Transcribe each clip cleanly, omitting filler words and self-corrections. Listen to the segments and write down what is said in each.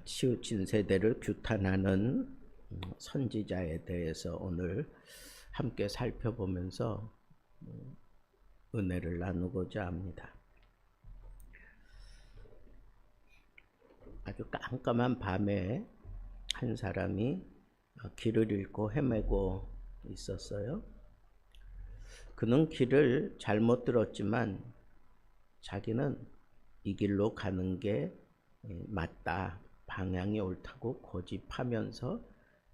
치우친 세대를 규탄하는 선지자에 대해서 오늘 함께 살펴보면서 은혜를 나누고자 합니다. 아주 깜깜한 밤에 한 사람이 길을 잃고 헤매고 있었어요. 그는 길을 잘못 들었지만 자기는 이 길로 가는 게 맞다, 방향이 옳다고 고집하면서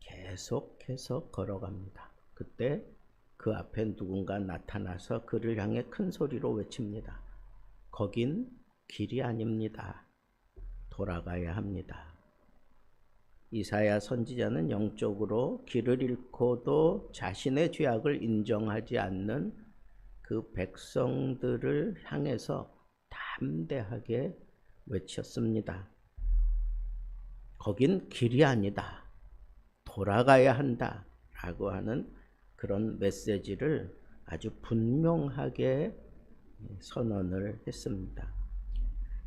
계속해서 걸어갑니다. 그때 그 앞에 누군가 나타나서 그를 향해 큰 소리로 외칩니다. 거긴 길이 아닙니다. 돌아가야 합니다. 이사야 선지자는 영적으로 길을 잃고도 자신의 죄악을 인정하지 않는 그 백성들을 향해서 담대하게 외쳤습니다. 거긴 길이 아니다. 돌아가야 한다. 라고 하는 그런 메시지를 아주 분명하게 선언을 했습니다.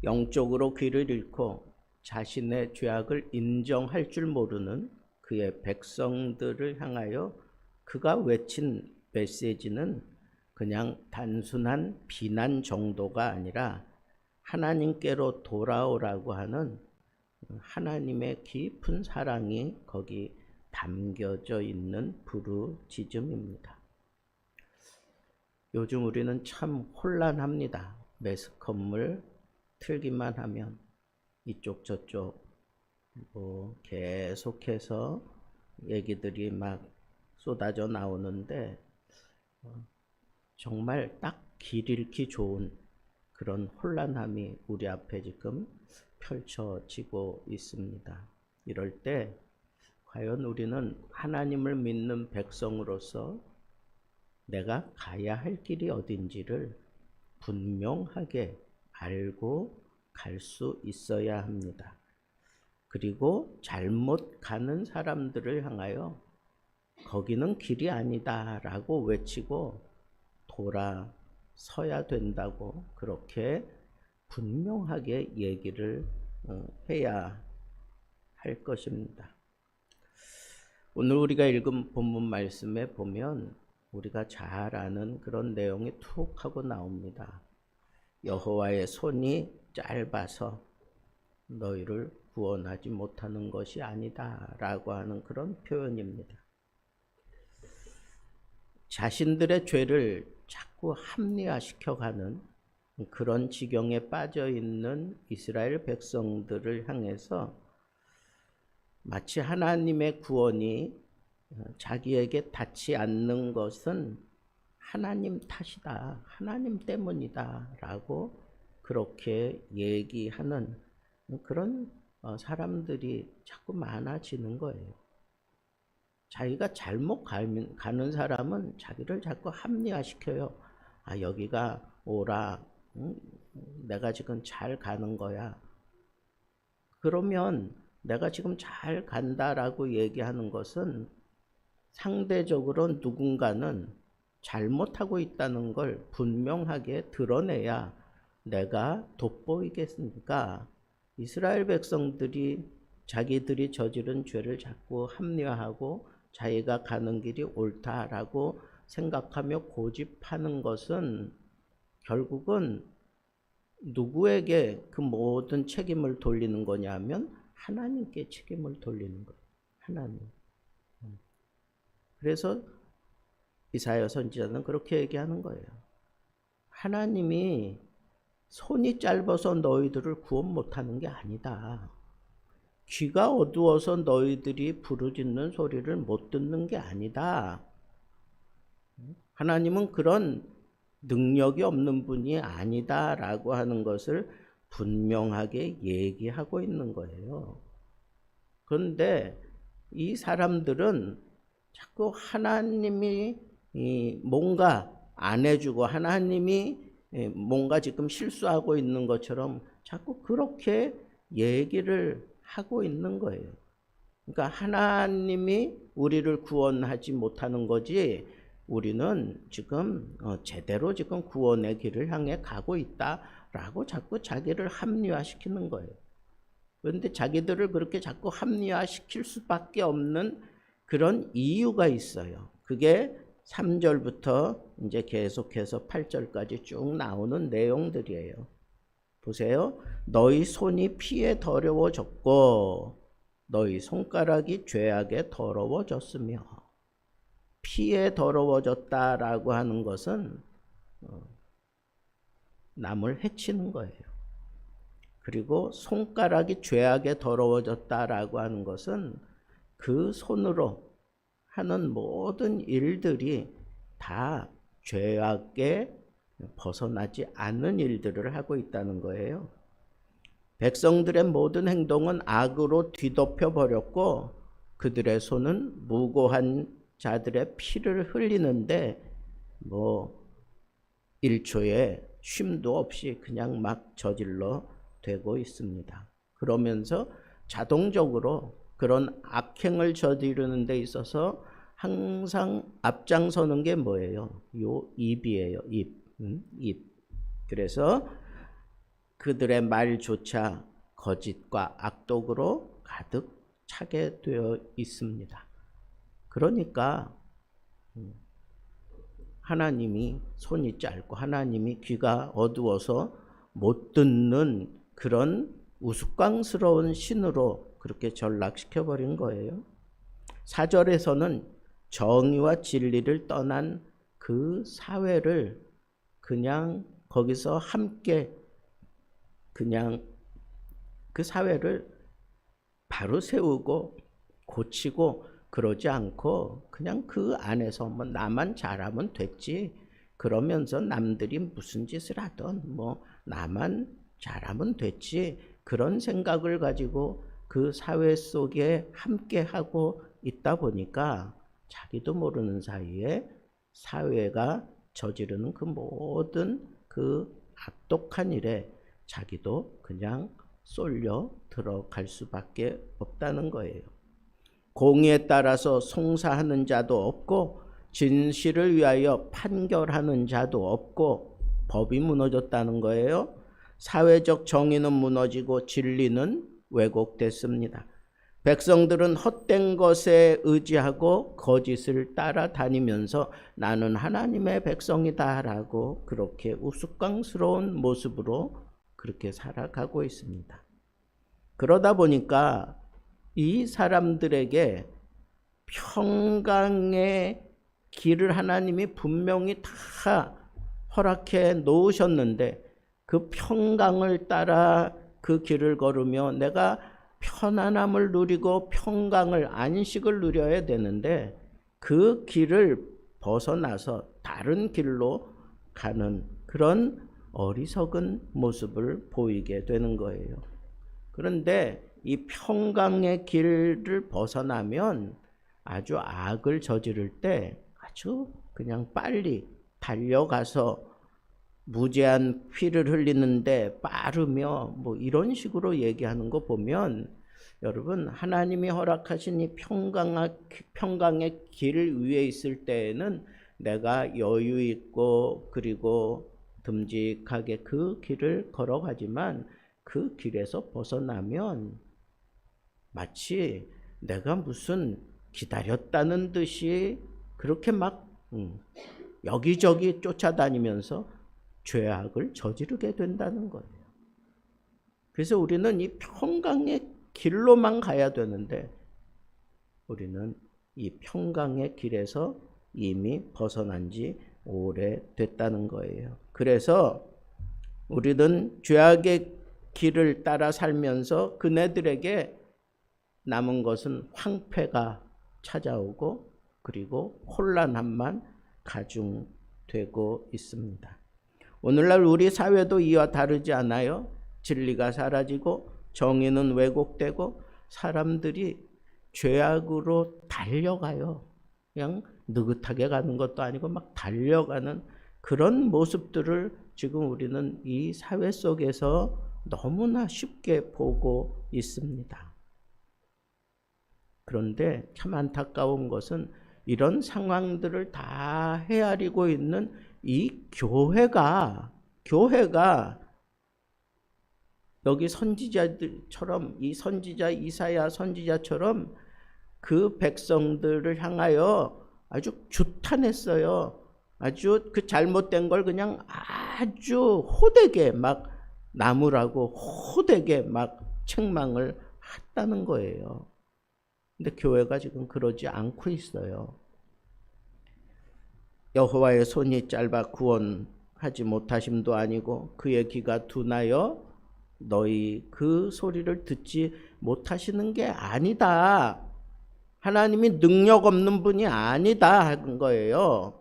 영적으로 길을 잃고 자신의 죄악을 인정할 줄 모르는 그의 백성들을 향하여 그가 외친 메시지는 그냥 단순한 비난 정도가 아니라 하나님께로 돌아오라고 하는 하나님의 깊은 사랑이 거기 담겨져 있는 부르짖음입니다. 요즘 우리는 참 혼란합니다. 매스컴을 틀기만 하면 이쪽 저쪽 계속해서 얘기들이 막 쏟아져 나오는데 정말 딱 길 잃기 좋은 그런 혼란함이 우리 앞에 지금 펼쳐지고 있습니다. 이럴 때 과연 우리는 하나님을 믿는 백성으로서 내가 가야 할 길이 어딘지를 분명하게 알고 갈 수 있어야 합니다. 그리고 잘못 가는 사람들을 향하여 거기는 길이 아니다 라고 외치고 돌아서야 된다고 그렇게 분명하게 얘기를 해야 할 것입니다. 오늘 우리가 읽은 본문 말씀에 보면 우리가 잘 아는 그런 내용이 툭 하고 나옵니다. 여호와의 손이 짧아서 너희를 구원하지 못하는 것이 아니다 라고 하는 그런 표현입니다. 자신들의 죄를 자꾸 합리화시켜가는 그런 지경에 빠져 있는 이스라엘 백성들을 향해서 마치 하나님의 구원이 자기에게 닿지 않는 것은 하나님 탓이다, 하나님 때문이다 라고 그렇게 얘기하는 그런 사람들이 자꾸 많아지는 거예요. 자기가 잘못 가는 사람은 자기를 자꾸 합리화시켜요. 아, 여기가 옳아, 내가 지금 잘 가는 거야. 그러면 내가 지금 잘 간다라고 얘기하는 것은 상대적으로 누군가는 잘못하고 있다는 걸 분명하게 드러내야 내가 돋보이겠습니까? 이스라엘 백성들이 자기들이 저지른 죄를 자꾸 합리화하고 자기가 가는 길이 옳다라고 생각하며 고집하는 것은 결국은 누구에게 그 모든 책임을 돌리는 거냐면 하나님께 책임을 돌리는 거예요. 하나님. 그래서 이사야 선지자는 그렇게 얘기하는 거예요. 하나님이 손이 짧아서 너희들을 구원 못하는 게 아니다. 귀가 어두워서 너희들이 부르짖는 소리를 못 듣는 게 아니다. 하나님은 그런 능력이 없는 분이 아니다라고 하는 것을 분명하게 얘기하고 있는 거예요. 그런데 이 사람들은 자꾸 하나님이 뭔가 안 해주고 하나님이 뭔가 지금 실수하고 있는 것처럼 자꾸 그렇게 얘기를 하고 있는 거예요. 그러니까 하나님이 우리를 구원하지 못하는 거지 우리는 지금 제대로 지금 구원의 길을 향해 가고 있다라고 자꾸 자기를 합리화시키는 거예요. 그런데 자기들을 그렇게 자꾸 합리화시킬 수밖에 없는 그런 이유가 있어요. 그게 3절부터 이제 계속해서 8절까지 쭉 나오는 내용들이에요. 보세요. 너희 손이 피에 더러워졌고 너희 손가락이 죄악에 더러워졌으며. 피에 더러워졌다라고 하는 것은 남을 해치는 거예요. 그리고 손가락이 죄악에 더러워졌다라고 하는 것은 그 손으로 하는 모든 일들이 다 죄악에 벗어나지 않는 일들을 하고 있다는 거예요. 백성들의 모든 행동은 악으로 뒤덮여 버렸고 그들의 손은 무고한 자들의 피를 흘리는데 1초에 쉼도 없이 그냥 막 저질러 되고 있습니다. 그러면서 자동적으로 그런 악행을 저지르는 데 있어서 항상 앞장서는 게 뭐예요? 요 입이에요. 입. 그래서 그들의 말조차 거짓과 악독으로 가득 차게 되어 있습니다. 그러니까 하나님이 손이 짧고 하나님이 귀가 어두워서 못 듣는 그런 우스꽝스러운 신으로 그렇게 전락시켜버린 거예요. 4절에서는 정의와 진리를 떠난 그 사회를 그냥 거기서 함께 그냥 그 사회를 바로 세우고 고치고 그러지 않고 그냥 그 안에서 나만 잘하면 됐지 그러면서 남들이 무슨 짓을 하든 나만 잘하면 됐지 그런 생각을 가지고 그 사회 속에 함께 하고 있다 보니까 자기도 모르는 사이에 사회가 저지르는 그 모든 그 악독한 일에 자기도 그냥 쏠려 들어갈 수밖에 없다는 거예요. 공의에 따라서 송사하는 자도 없고 진실을 위하여 판결하는 자도 없고 법이 무너졌다는 거예요. 사회적 정의는 무너지고 진리는 왜곡됐습니다. 백성들은 헛된 것에 의지하고 거짓을 따라다니면서 나는 하나님의 백성이다 라고 그렇게 우스꽝스러운 모습으로 그렇게 살아가고 있습니다. 그러다 보니까 이 사람들에게 평강의 길을 하나님이 분명히 다 허락해 놓으셨는데 그 평강을 따라 그 길을 걸으며 내가 편안함을 누리고 평강을 안식을 누려야 되는데 그 길을 벗어나서 다른 길로 가는 그런 어리석은 모습을 보이게 되는 거예요. 그런데 이 평강의 길을 벗어나면 아주 악을 저지를 때 아주 그냥 빨리 달려가서 무제한 피를 흘리는데 빠르며 이런 식으로 얘기하는 거 보면 여러분 하나님이 허락하신 이 평강의 길 위에 있을 때에는 내가 여유 있고 그리고 듬직하게 그 길을 걸어가지만 그 길에서 벗어나면 마치 내가 무슨 기다렸다는 듯이 그렇게 막 여기저기 쫓아다니면서 죄악을 저지르게 된다는 거예요. 그래서 우리는 이 평강의 길로만 가야 되는데 우리는 이 평강의 길에서 이미 벗어난 지 오래됐다는 거예요. 그래서 우리는 죄악의 길을 따라 살면서 그네들에게 남은 것은 황폐가 찾아오고 그리고 혼란함만 가중되고 있습니다. 오늘날 우리 사회도 이와 다르지 않아요? 진리가 사라지고 정의는 왜곡되고 사람들이 죄악으로 달려가요. 그냥 느긋하게 가는 것도 아니고 막 달려가는 그런 모습들을 지금 우리는 이 사회 속에서 너무나 쉽게 보고 있습니다. 그런데 참 안타까운 것은 이런 상황들을 다 헤아리고 있는 이 교회가 여기 선지자들처럼 이 선지자 이사야 선지자처럼 그 백성들을 향하여 아주 규탄했어요. 아주 그 잘못된 걸 그냥 아주 호되게 막 나무라고 호되게 막 책망을 했다는 거예요. 근데 교회가 지금 그러지 않고 있어요. 여호와의 손이 짧아 구원하지 못하심도 아니고 그의 귀가 둔하여 너희 그 소리를 듣지 못하시는 게 아니다. 하나님이 능력 없는 분이 아니다 한 거예요.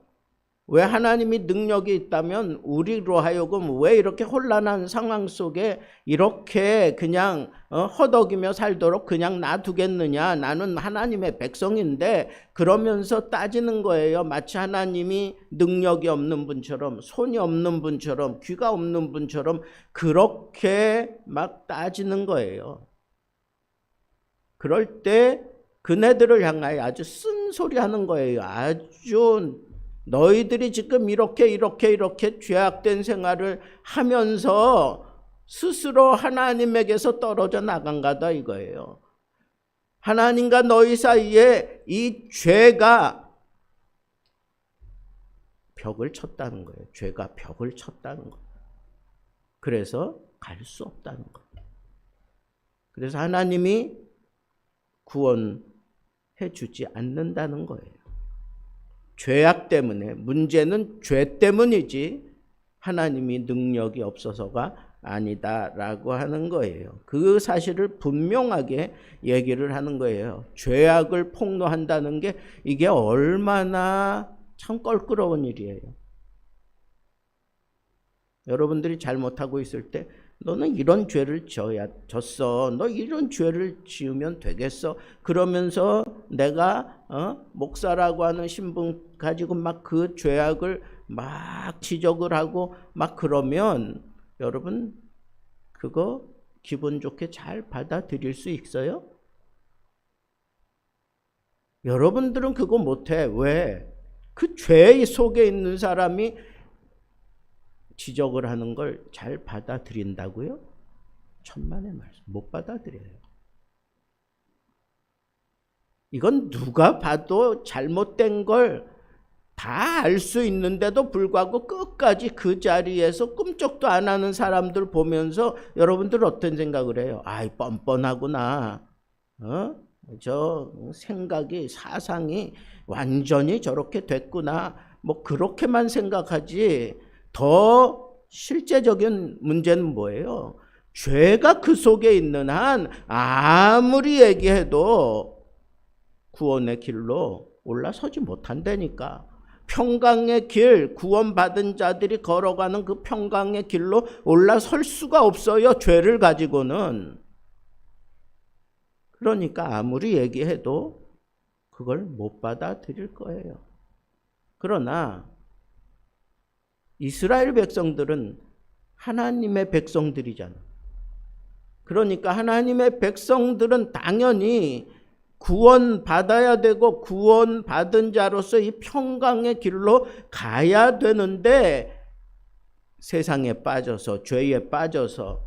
왜 하나님이 능력이 있다면 우리로 하여금 왜 이렇게 혼란한 상황 속에 이렇게 그냥 허덕이며 살도록 그냥 놔두겠느냐. 나는 하나님의 백성인데 그러면서 따지는 거예요. 마치 하나님이 능력이 없는 분처럼 손이 없는 분처럼 귀가 없는 분처럼 그렇게 막 따지는 거예요. 그럴 때 그네들을 향하여 아주 쓴소리 하는 거예요. 아주 너희들이 지금 이렇게 죄악된 생활을 하면서 스스로 하나님에게서 떨어져 나간 거다 이거예요. 하나님과 너희 사이에 이 죄가 벽을 쳤다는 거예요. 죄가 벽을 쳤다는 거예요. 그래서 갈 수 없다는 거예요. 그래서 하나님이 구원해 주지 않는다는 거예요. 죄악 때문에, 문제는 죄 때문이지 하나님이 능력이 없어서가 아니다라고 하는 거예요. 그 사실을 분명하게 얘기를 하는 거예요. 죄악을 폭로한다는 게 이게 얼마나 참 껄끄러운 일이에요. 여러분들이 잘못하고 있을 때 너는 이런 죄를 졌어. 너 이런 죄를 지으면 되겠어. 그러면서 내가 목사라고 하는 신분 가지고 막 그 죄악을 막 지적을 하고 막 그러면 여러분 그거 기분 좋게 잘 받아들일 수 있어요? 여러분들은 그거 못해. 왜? 그 죄 속에 있는 사람이 지적을 하는 걸 잘 받아들인다고요? 천만의 말씀. 못 받아들여요. 이건 누가 봐도 잘못된 걸 다 알 수 있는데도 불구하고 끝까지 그 자리에서 꿈쩍도 안 하는 사람들 보면서 여러분들 어떤 생각을 해요? 아이 뻔뻔하구나. 저 생각이 사상이 완전히 저렇게 됐구나. 뭐 그렇게만 생각하지 더 실제적인 문제는 뭐예요? 죄가 그 속에 있는 한 아무리 얘기해도 구원의 길로 올라서지 못한다니까. 평강의 길, 구원받은 자들이 걸어가는 그 평강의 길로 올라설 수가 없어요. 죄를 가지고는. 그러니까 아무리 얘기해도 그걸 못 받아들일 거예요. 그러나 이스라엘 백성들은 하나님의 백성들이잖아. 그러니까 하나님의 백성들은 당연히 구원받아야 되고 구원받은 자로서 이 평강의 길로 가야 되는데 세상에 빠져서 죄에 빠져서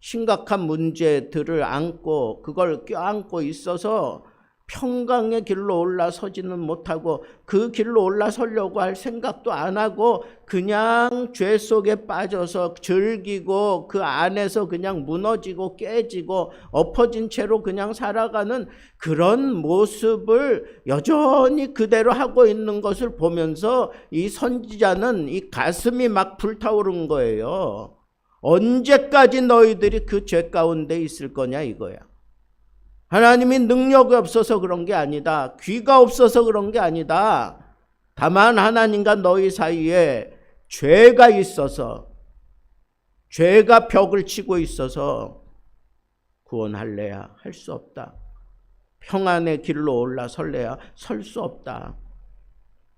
심각한 문제들을 안고 그걸 껴안고 있어서 평강의 길로 올라서지는 못하고 그 길로 올라서려고 할 생각도 안 하고 그냥 죄 속에 빠져서 즐기고 그 안에서 그냥 무너지고 깨지고 엎어진 채로 그냥 살아가는 그런 모습을 여전히 그대로 하고 있는 것을 보면서 이 선지자는 이 가슴이 막 불타오른 거예요. 언제까지 너희들이 그 죄 가운데 있을 거냐 이거야. 하나님이 능력이 없어서 그런 게 아니다. 귀가 없어서 그런 게 아니다. 다만 하나님과 너희 사이에 죄가 있어서 죄가 벽을 치고 있어서 구원할래야 할 수 없다. 평안의 길로 올라설래야 설 수 없다.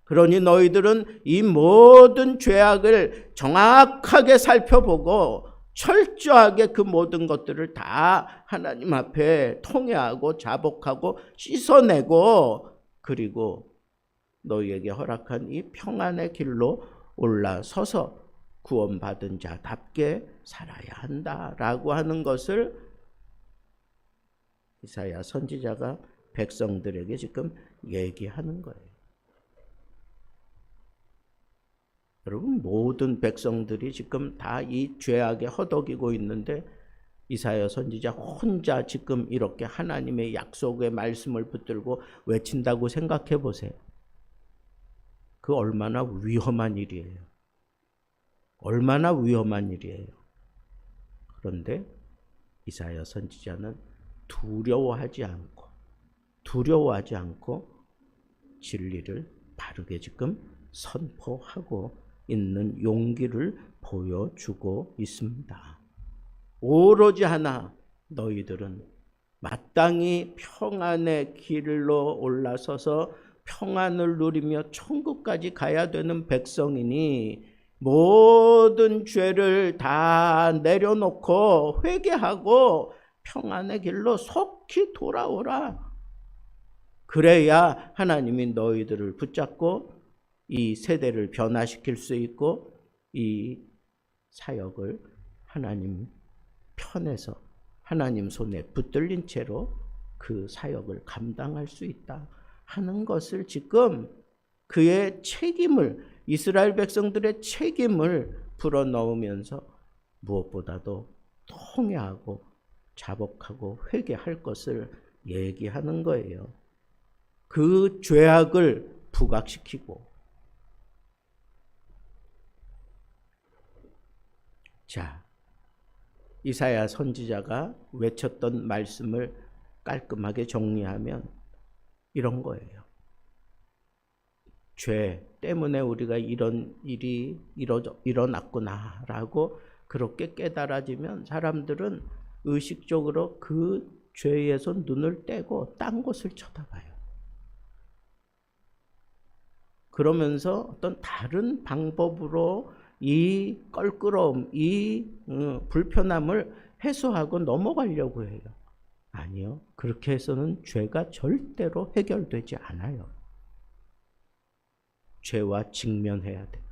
그러니 너희들은 이 모든 죄악을 정확하게 살펴보고 철저하게 그 모든 것들을 다 하나님 앞에 통회하고 자복하고 씻어내고 그리고 너희에게 허락한 이 평안의 길로 올라서서 구원받은 자답게 살아야 한다라고 하는 것을 이사야 선지자가 백성들에게 지금 얘기하는 거예요. 여러분, 모든 백성들이 지금 다 이 죄악에 허덕이고 있는데 이사야 선지자 혼자 지금 이렇게 하나님의 약속의 말씀을 붙들고 외친다고 생각해 보세요. 그 얼마나 위험한 일이에요. 얼마나 위험한 일이에요. 그런데 이사야 선지자는 두려워하지 않고 진리를 바르게 지금 선포하고 있는 용기를 보여주고 있습니다. 오로지 하나, 너희들은 마땅히 평안의 길로 올라서서 평안을 누리며 천국까지 가야 되는 백성이니 모든 죄를 다 내려놓고 회개하고 평안의 길로 속히 돌아오라. 그래야 하나님이 너희들을 붙잡고 이 세대를 변화시킬 수 있고 이 사역을 하나님 편에서 하나님 손에 붙들린 채로 그 사역을 감당할 수 있다 하는 것을 지금 그의 책임을, 이스라엘 백성들의 책임을 불어넣으면서 무엇보다도 통회하고 자복하고 회개할 것을 얘기하는 거예요. 그 죄악을 부각시키고. 자, 이사야 선지자가 외쳤던 말씀을 깔끔하게 정리하면 이런 거예요. 죄 때문에 우리가 이런 일이 일어났구나라고 그렇게 깨달아지면 사람들은 의식적으로 그 죄에서 눈을 떼고 딴 곳을 쳐다봐요. 그러면서 어떤 다른 방법으로 이 껄끄러움, 이 불편함을 해소하고 넘어가려고 해요. 아니요. 그렇게 해서는 죄가 절대로 해결되지 않아요. 죄와 직면해야 돼요.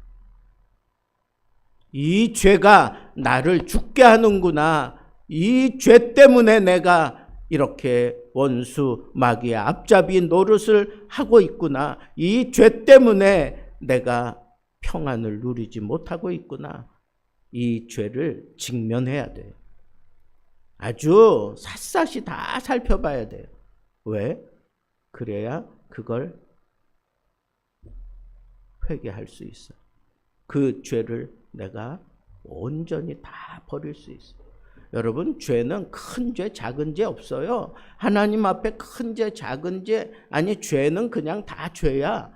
이 죄가 나를 죽게 하는구나. 이 죄 때문에 내가 이렇게 원수, 마귀의 앞잡이 노릇을 하고 있구나. 이 죄 때문에 내가 평안을 누리지 못하고 있구나. 이 죄를 직면해야 돼요. 아주 샅샅이 다 살펴봐야 돼요. 왜? 그래야 그걸 회개할 수 있어. 그 죄를 내가 온전히 다 버릴 수 있어. 여러분, 죄는 큰 죄, 작은 죄 없어요. 하나님 앞에 큰 죄, 작은 죄, 아니 죄는 그냥 다 죄야.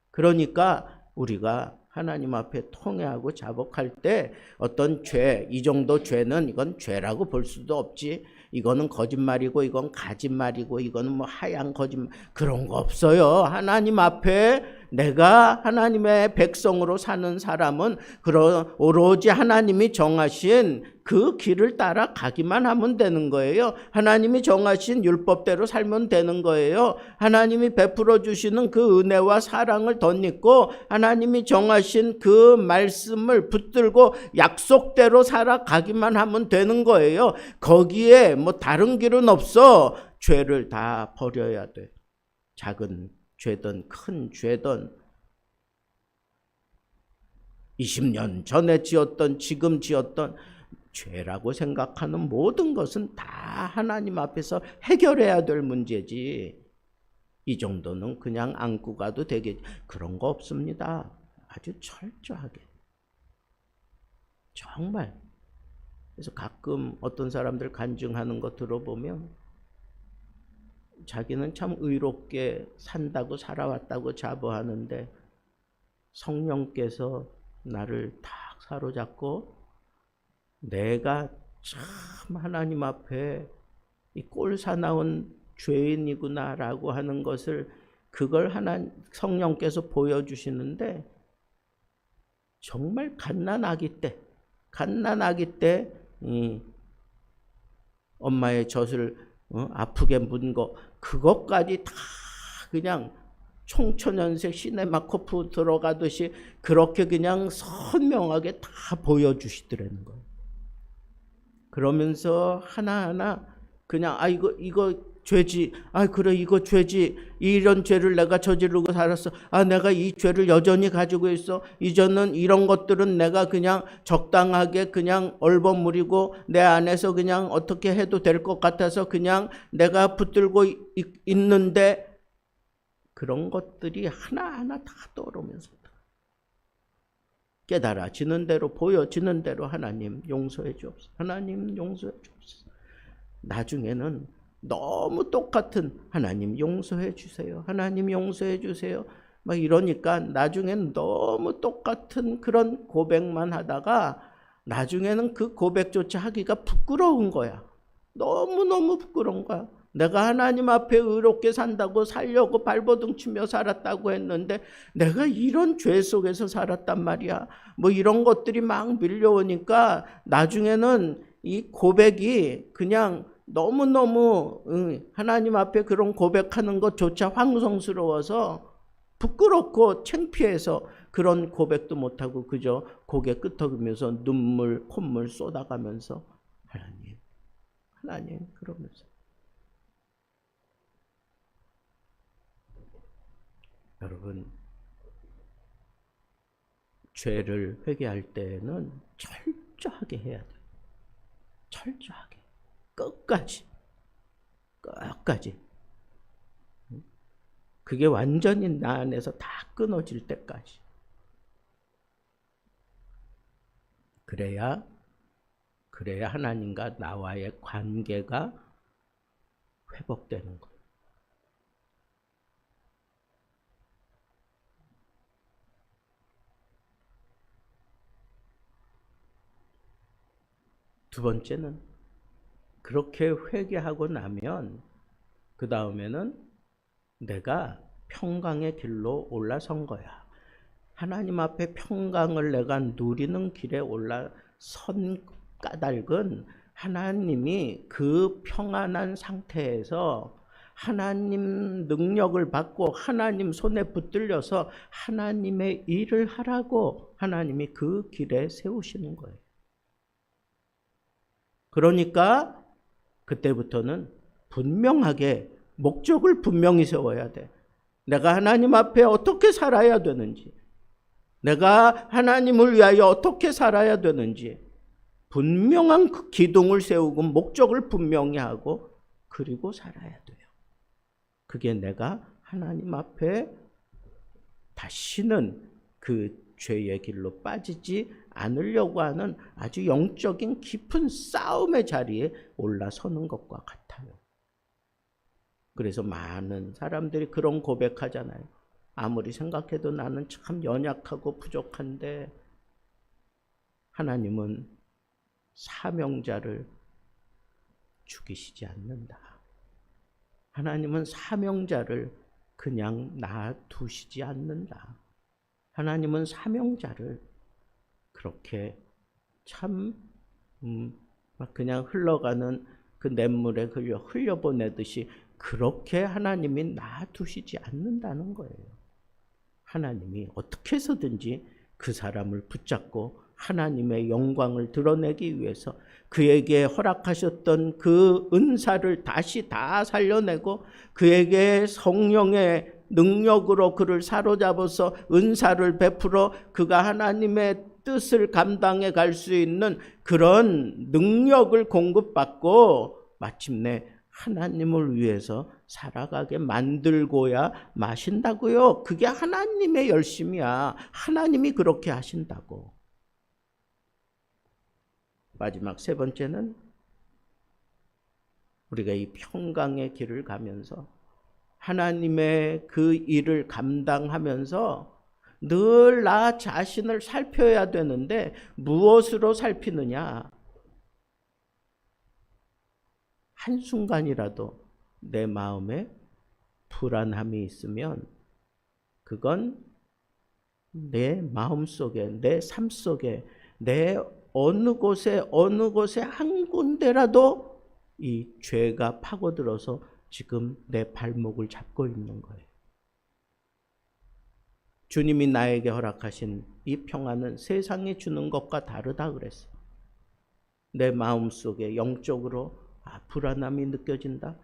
그러니까 우리가 하나님 앞에 통회하고 자복할 때 어떤 죄, 이 정도 죄는 이건 죄라고 볼 수도 없지. 이거는 거짓말이고 이건 가짓말이고 이거는 뭐 하얀 거짓말, 그런 거 없어요. 하나님 앞에 내가 하나님의 백성으로 사는 사람은 오로지 하나님이 정하신 그 길을 따라 가기만 하면 되는 거예요. 하나님이 정하신 율법대로 살면 되는 거예요. 하나님이 베풀어 주시는 그 은혜와 사랑을 덧입고 하나님이 정하신 그 말씀을 붙들고 약속대로 살아가기만 하면 되는 거예요. 거기에 뭐 다른 길은 없어. 죄를 다 버려야 돼. 작은 죄든 큰 죄든 20년 전에 지었던 지금 지었던 죄라고 생각하는 모든 것은 다 하나님 앞에서 해결해야 될 문제지. 이 정도는 그냥 안고 가도 되겠지. 그런 거 없습니다. 아주 철저하게. 정말. 그래서 가끔 어떤 사람들 간증하는 거 들어보면 자기는 참 의롭게 산다고 살아왔다고 자부하는데 성령께서 나를 탁 사로잡고 내가 참 하나님 앞에 이 꼴사나운 죄인이구나라고 하는 것을 그걸 성령께서 보여주시는데 정말 갓난아기 때 엄마의 젖을 아프게 문 거 그것까지 다 그냥 총천연색 시네마코프 들어가듯이 그렇게 그냥 선명하게 다 보여주시더라는 거예요. 그러면서 하나하나 그냥 이거 죄지. 그래 이거 죄지. 이런 죄를 내가 저지르고 살았어. 내가 이 죄를 여전히 가지고 있어. 이제는 이런 것들은 내가 그냥 적당하게 그냥 얼버무리고 내 안에서 그냥 어떻게 해도 될 것 같아서 그냥 내가 붙들고 있는데 그런 것들이 하나하나 다 떠오르면서 깨달아지는 대로 보여지는 대로 하나님 용서해 주옵소서. 하나님 용서해 주옵소서. 나중에는 너무 똑같은 하나님 용서해 주세요. 하나님 용서해 주세요. 막 이러니까 나중에는 너무 똑같은 그런 고백만 하다가 나중에는 그 고백조차 하기가 부끄러운 거야. 너무너무 부끄러운 거야. 내가 하나님 앞에 의롭게 산다고 살려고 발버둥 치며 살았다고 했는데 내가 이런 죄 속에서 살았단 말이야. 뭐 이런 것들이 막 밀려오니까 나중에는 이 고백이 그냥 너무너무 하나님 앞에 그런 고백하는 것조차 황송스러워서 부끄럽고 창피해서 그런 고백도 못하고 그저 고개 끄덕이면서 눈물 콧물 쏟아가면서 하나님 그러면서 여러분 죄를 회개할 때는 철저하게 해야 돼요. 철저하게 끝까지 그게 완전히 나 안에서 다 끊어질 때까지. 그래야 하나님과 나와의 관계가 회복되는 거예요. 두 번째는 그렇게 회개하고 나면 그 다음에는 내가 평강의 길로 올라선 거야. 하나님 앞에 평강을 내가 누리는 길에 올라선 까닭은 하나님이 그 평안한 상태에서 하나님 능력을 받고 하나님 손에 붙들려서 하나님의 일을 하라고 하나님이 그 길에 세우시는 거예요. 그러니까 그때부터는 분명하게 목적을 분명히 세워야 돼. 내가 하나님 앞에 어떻게 살아야 되는지, 내가 하나님을 위하여 어떻게 살아야 되는지 분명한 그 기둥을 세우고 목적을 분명히 하고 그리고 살아야 돼요. 그게 내가 하나님 앞에 다시는 그 죄의 길로 빠지지 않으려고 하는 아주 영적인 깊은 싸움의 자리에 올라서는 것과 같아요. 그래서 많은 사람들이 그런 고백하잖아요. 아무리 생각해도 나는 참 연약하고 부족한데 하나님은 사명자를 죽이시지 않는다. 하나님은 사명자를 그냥 놔두시지 않는다. 하나님은 사명자를 그렇게 참 그냥 흘러가는 그 냇물에 흘려보내듯이 그렇게 하나님이 놔두시지 않는다는 거예요. 하나님이 어떻게 해서든지 그 사람을 붙잡고 하나님의 영광을 드러내기 위해서 그에게 허락하셨던 그 은사를 다시 다 살려내고 그에게 성령의 능력으로 그를 사로잡아서 은사를 베풀어 그가 하나님의 뜻을 감당해 갈 수 있는 그런 능력을 공급받고 마침내 하나님을 위해서 살아가게 만들고야 마신다고요. 그게 하나님의 열심이야. 하나님이 그렇게 하신다고. 마지막 세 번째는 우리가 이 평강의 길을 가면서 하나님의 그 일을 감당하면서 늘 나 자신을 살펴야 되는데 무엇으로 살피느냐? 한순간이라도 내 마음에 불안함이 있으면 그건 내 마음속에, 내 삶 속에, 내 어느 곳에 한 군데라도 이 죄가 파고들어서 지금 내 발목을 잡고 있는 거예요. 주님이 나에게 허락하신 이 평안은 세상이 주는 것과 다르다 그랬어. 내 마음속에 영적으로 불안함이 느껴진다.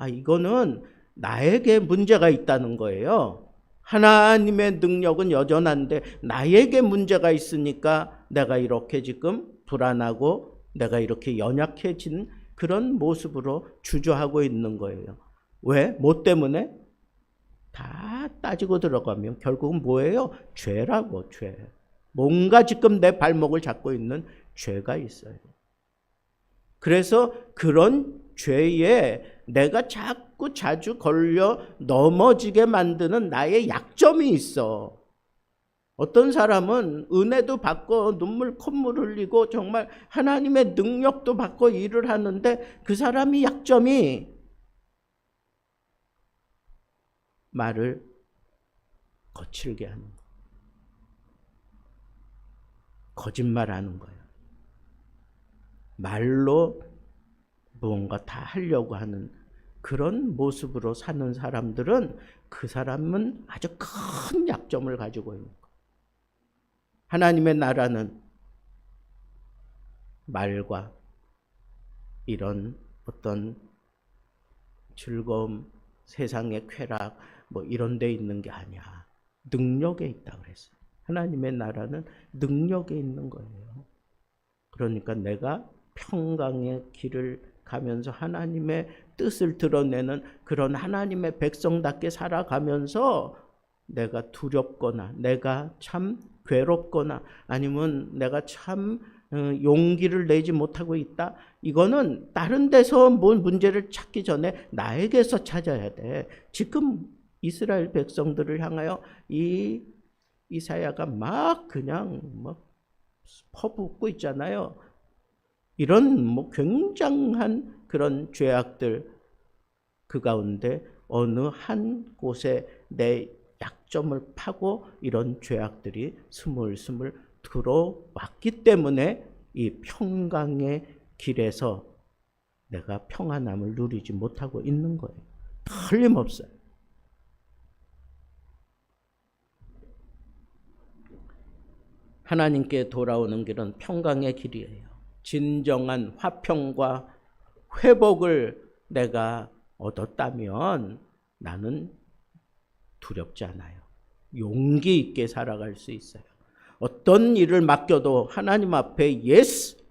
이거는 나에게 문제가 있다는 거예요. 하나님의 능력은 여전한데 나에게 문제가 있으니까 내가 이렇게 지금 불안하고 내가 이렇게 연약해진 그런 모습으로 주저하고 있는 거예요. 왜? 뭐 때문에? 다 따지고 들어가면 결국은 뭐예요? 죄라고, 죄. 뭔가 지금 내 발목을 잡고 있는 죄가 있어요. 그래서 그런 죄에 내가 자꾸 자주 걸려 넘어지게 만드는 나의 약점이 있어. 어떤 사람은 은혜도 받고 눈물 콧물 흘리고 정말 하나님의 능력도 받고 일을 하는데 그 사람이 약점이 말을 거칠게 하는 거야. 거짓말하는 거야. 말로 무언가 다 하려고 하는 그런 모습으로 사는 사람들은 그 사람은 아주 큰 약점을 가지고 있는 거야. 하나님의 나라는 말과 이런 어떤 즐거움, 세상의 쾌락 이런 데 있는 게 아니야. 능력에 있다 그랬어. 하나님의 나라는 능력에 있는 거예요. 그러니까 내가 평강의 길을 가면서 하나님의 뜻을 드러내는 그런 하나님의 백성답게 살아가면서 내가 두렵거나 내가 참 괴롭거나 아니면 내가 참 용기를 내지 못하고 있다. 이거는 다른 데서 뭔 문제를 찾기 전에 나에게서 찾아야 돼. 지금 이스라엘 백성들을 향하여 이 이사야가 막 그냥 퍼붓고 있잖아요. 이런 굉장한 그런 죄악들 그 가운데 어느 한 곳에 내 약점을 파고 이런 죄악들이 스물스물 들어왔기 때문에 이 평강의 길에서 내가 평안함을 누리지 못하고 있는 거예요. 틀림없어요. 하나님께 돌아오는 길은 평강의 길이에요. 진정한 화평과 회복을 내가 얻었다면 나는 두렵지 않아요. 용기 있게 살아갈 수 있어요. 어떤 일을 맡겨도 하나님 앞에 예스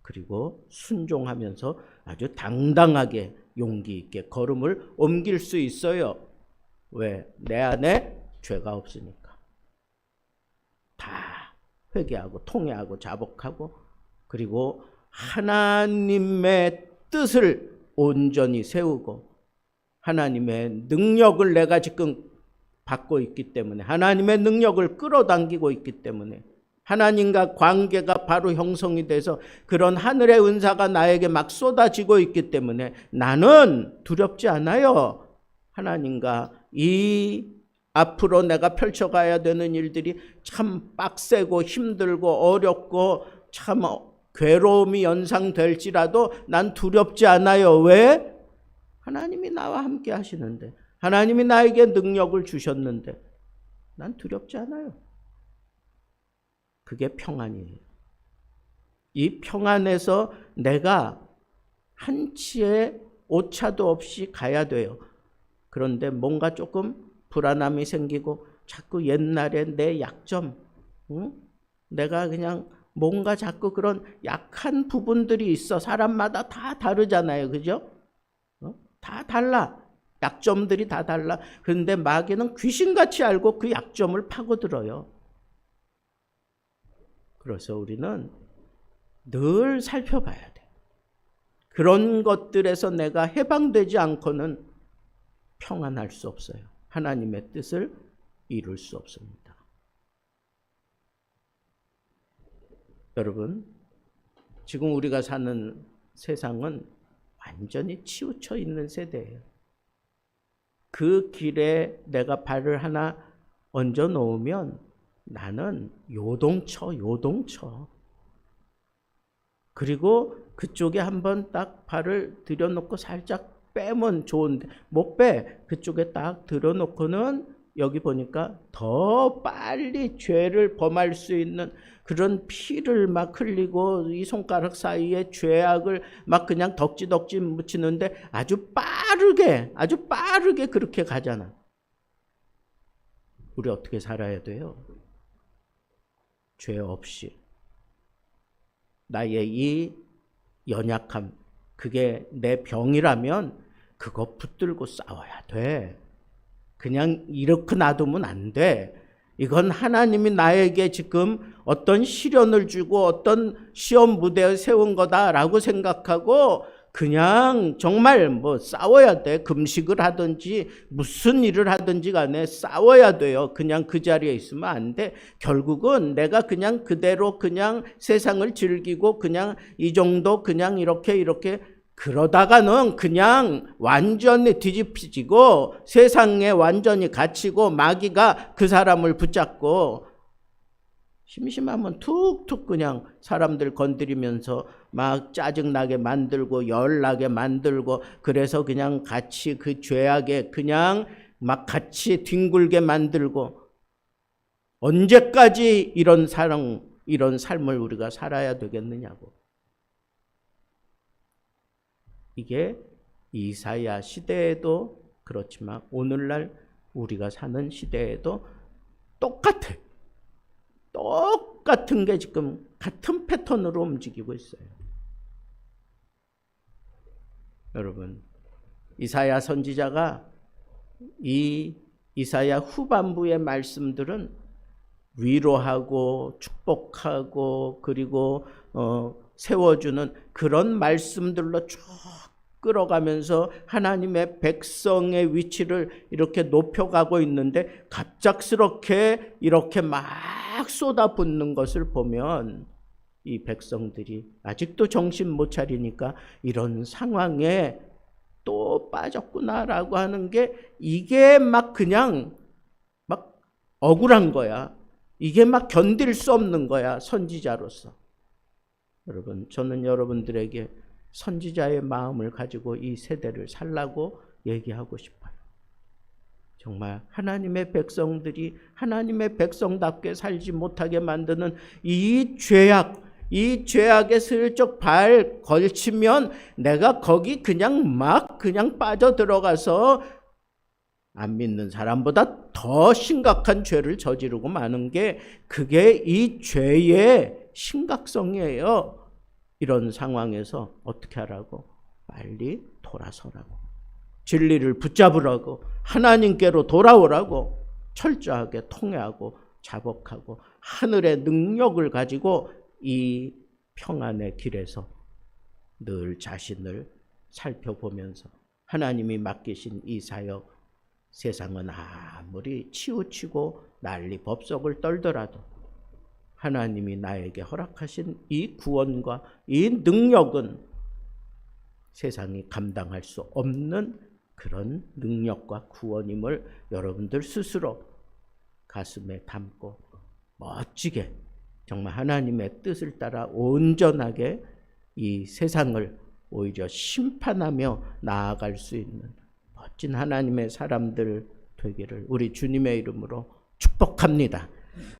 그리고 순종하면서 아주 당당하게 용기 있게 걸음을 옮길 수 있어요. 왜? 내 안에 죄가 없으니까. 다 회개하고 통회하고 자복하고 그리고 하나님의 뜻을 온전히 세우고 하나님의 능력을 내가 지금 받고 있기 때문에 하나님의 능력을 끌어당기고 있기 때문에 하나님과 관계가 바로 형성이 돼서 그런 하늘의 은사가 나에게 막 쏟아지고 있기 때문에 나는 두렵지 않아요. 하나님과 이 앞으로 내가 펼쳐가야 되는 일들이 참 빡세고 힘들고 어렵고 참 괴로움이 연상될지라도 난 두렵지 않아요. 왜? 하나님이 나와 함께 하시는데 하나님이 나에게 능력을 주셨는데 난 두렵지 않아요. 그게 평안이에요. 이 평안에서 내가 한치의 오차도 없이 가야 돼요. 그런데 뭔가 조금 불안함이 생기고 자꾸 옛날에 내 약점, 내가 그냥 뭔가 자꾸 그런 약한 부분들이 있어. 사람마다 다 다르잖아요. 그죠? 다 달라. 약점들이 다 달라. 그런데 마귀는 귀신같이 알고 그 약점을 파고들어요. 그래서 우리는 늘 살펴봐야 돼. 그런 것들에서 내가 해방되지 않고는 평안할 수 없어요. 하나님의 뜻을 이룰 수 없습니다. 여러분, 지금 우리가 사는 세상은 완전히 치우쳐 있는 세대예요. 그 길에 내가 발을 하나 얹어 놓으면 나는 요동쳐. 그리고 그쪽에 한번 딱 발을 들여놓고 살짝 빼면 좋은데 못 빼. 그쪽에 딱 들여놓고는 여기 보니까 더 빨리 죄를 범할 수 있는 그런 피를 막 흘리고 이 손가락 사이에 죄악을 막 그냥 덕지덕지 묻히는데 아주 빠르게 그렇게 가잖아. 우리 어떻게 살아야 돼요? 죄 없이. 나의 이 연약함, 그게 내 병이라면 그거 붙들고 싸워야 돼. 그냥 이렇게 놔두면 안 돼. 이건 하나님이 나에게 지금 어떤 시련을 주고 어떤 시험 무대에 세운 거다라고 생각하고 그냥 정말 뭐 싸워야 돼. 금식을 하든지 무슨 일을 하든지 간에 싸워야 돼요. 그냥 그 자리에 있으면 안 돼. 결국은 내가 그냥 그대로 그냥 세상을 즐기고 그냥 이 정도 그냥 이렇게 그러다가는 그냥 완전히 뒤집히지고 세상에 완전히 갇히고 마귀가 그 사람을 붙잡고 심심하면 툭툭 그냥 사람들 건드리면서 막 짜증나게 만들고 열나게 만들고 그래서 그냥 같이 그 죄악에 그냥 막 같이 뒹굴게 만들고 언제까지 이런 삶을 우리가 살아야 되겠느냐고. 이게 이사야 시대에도 그렇지만 오늘날 우리가 사는 시대에도 똑같은 게 지금 같은 패턴으로 움직이고 있어요. 여러분, 이사야 선지자가 이 이사야 후반부의 말씀들은 위로하고 축복하고 그리고 세워주는 그런 말씀들로 쭉 끌어가면서 하나님의 백성의 위치를 이렇게 높여가고 있는데 갑작스럽게 이렇게 막 쏟아붓는 것을 보면 이 백성들이 아직도 정신 못 차리니까 이런 상황에 또 빠졌구나라고 하는 게 이게 막 그냥 막 억울한 거야. 이게 막 견딜 수 없는 거야, 선지자로서. 여러분, 저는 여러분들에게 선지자의 마음을 가지고 이 세대를 살라고 얘기하고 싶어요. 정말 하나님의 백성들이 하나님의 백성답게 살지 못하게 만드는 이 죄악에 슬쩍 발 걸치면 내가 거기 그냥 빠져들어가서 안 믿는 사람보다 더 심각한 죄를 저지르고 마는 게 그게 이 죄의 심각성이에요. 이런 상황에서 어떻게 하라고? 빨리 돌아서라고. 진리를 붙잡으라고. 하나님께로 돌아오라고. 철저하게 통회하고 자복하고 하늘의 능력을 가지고 이 평안의 길에서 늘 자신을 살펴보면서 하나님이 맡기신 이 사역, 세상은 아무리 치우치고 난리 법석을 떨더라도 하나님이 나에게 허락하신 이 구원과 이 능력은 세상이 감당할 수 없는 그런 능력과 구원임을 여러분들 스스로 가슴에 담고 멋지게 정말 하나님의 뜻을 따라 온전하게 이 세상을 오히려 심판하며 나아갈 수 있는 멋진 하나님의 사람들 되기를 우리 주님의 이름으로 축복합니다.